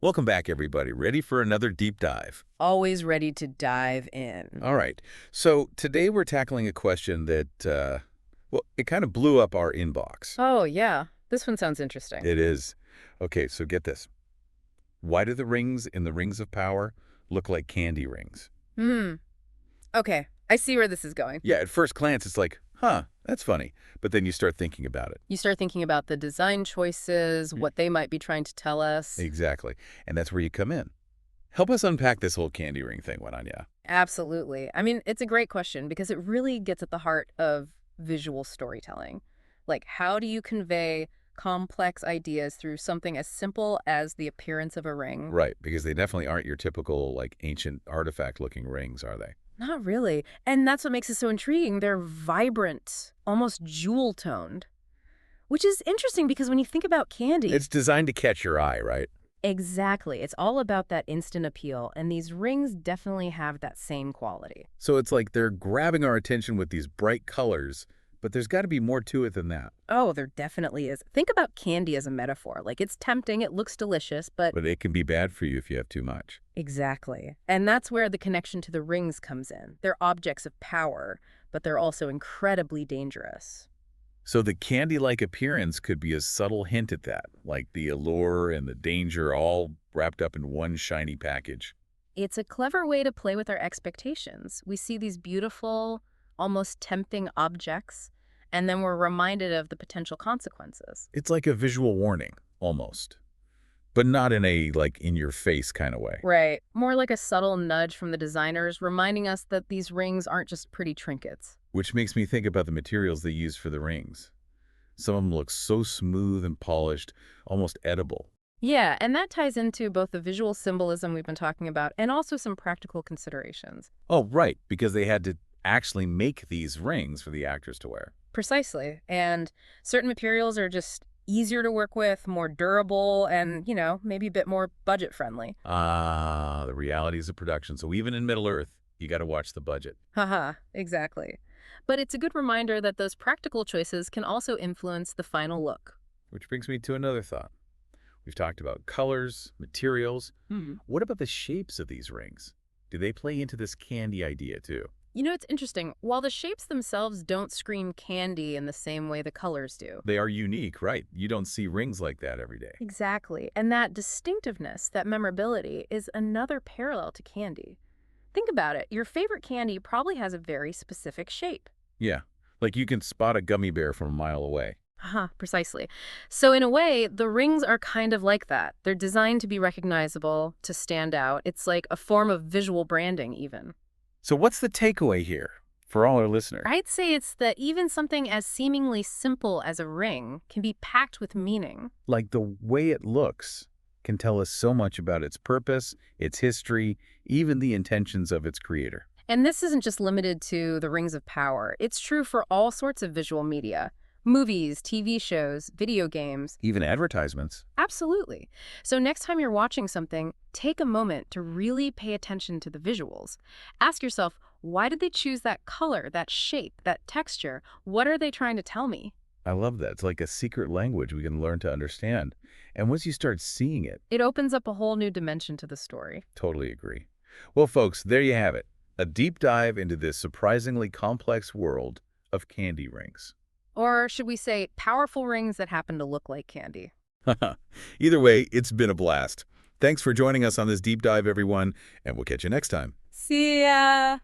Welcome back, everybody. Ready for another deep dive? Always ready to dive in. All right. So today we're tackling a question that, well, it kind of blew up our inbox. Oh, yeah. This one sounds interesting. It is. Okay, so get this. Why do the rings in the Rings of Power look like candy rings? Hmm. Okay. I see where this is going. Yeah, at first glance, it's like, huh, that's funny. But then you start thinking about it. You start thinking about the design choices, Mm. what they might be trying to tell us. Exactly. And that's where you come in. Help us unpack this whole candy ring thing, Juananya. Absolutely. I mean, it's a great question because it really gets at the heart of visual storytelling. Like, how do you convey complex ideas through something as simple as the appearance of a ring? Right, because they definitely aren't your typical, like, ancient artifact-looking rings, are they? Not really. And that's what makes it so intriguing. They're vibrant, almost jewel-toned. Which is interesting because when you think about candy, It's designed to catch your eye, right? exactly, it's all about that instant appeal, and these rings definitely have that same quality. So it's like they're grabbing our attention with these bright colors, but there's got to be more to it than that. Oh, there definitely is. Think about candy as a metaphor. Like, it's tempting, it looks delicious, but But it can be bad for you if you have too much. exactly. And that's where the connection to the rings comes in. They're objects of power, but they're also incredibly dangerous. So the candy-like appearance could be a subtle hint at that, like the allure and the danger all wrapped up in one shiny package. It's a clever way to play with our expectations. We see these beautiful, almost tempting objects, and then we're reminded of the potential consequences. It's like a visual warning, almost. But not in a, like, in-your-face kind of way. Right. More like a subtle nudge from the designers, reminding us that these rings aren't just pretty trinkets. Which makes me think about the materials they use for the rings. Some of them look so smooth and polished, almost edible. Yeah, and that ties into both the visual symbolism we've been talking about and also some practical considerations. Oh, right, because they had to actually make these rings for the actors to wear. Precisely. And certain materials are just easier to work with, more durable, and, maybe a bit more budget friendly. Ah, the realities of production. So even in Middle-earth, you got to watch the budget. Haha, exactly. But it's a good reminder that those practical choices can also influence the final look. Which brings me to another thought. We've talked about colors, materials. What about the shapes of these rings? Do they play into this candy idea too? It's interesting. While the shapes themselves don't scream candy in the same way the colors do. They are unique, right? You don't see rings like that every day. Exactly. And that distinctiveness, that memorability, is another parallel to candy. Think about it. Your favorite candy probably has a very specific shape. Yeah, like you can spot a gummy bear from a mile away. Precisely. So in a way, the rings are kind of like that. They're designed to be recognizable, to stand out. It's like a form of visual branding, even. So what's the takeaway here for all our listeners? I'd say it's that even something as seemingly simple as a ring can be packed with meaning. Like the way it looks can tell us so much about its purpose, its history, even the intentions of its creator. And this isn't just limited to the rings of power. It's true for all sorts of visual media. Movies, TV shows, video games. Even advertisements. Absolutely. So next time you're watching something, take a moment to really pay attention to the visuals. Ask yourself, why did they choose that color, that shape, that texture? What are they trying to tell me? I love that. It's like a secret language we can learn to understand. And once you start seeing it, It opens up a whole new dimension to the story. totally agree. Well, folks, there you have it. A deep dive into this surprisingly complex world of candy rings. Or should we say, powerful rings that happen to look like candy? Either way, it's been a blast. Thanks for joining us on this deep dive, everyone, and we'll catch you next time. See ya!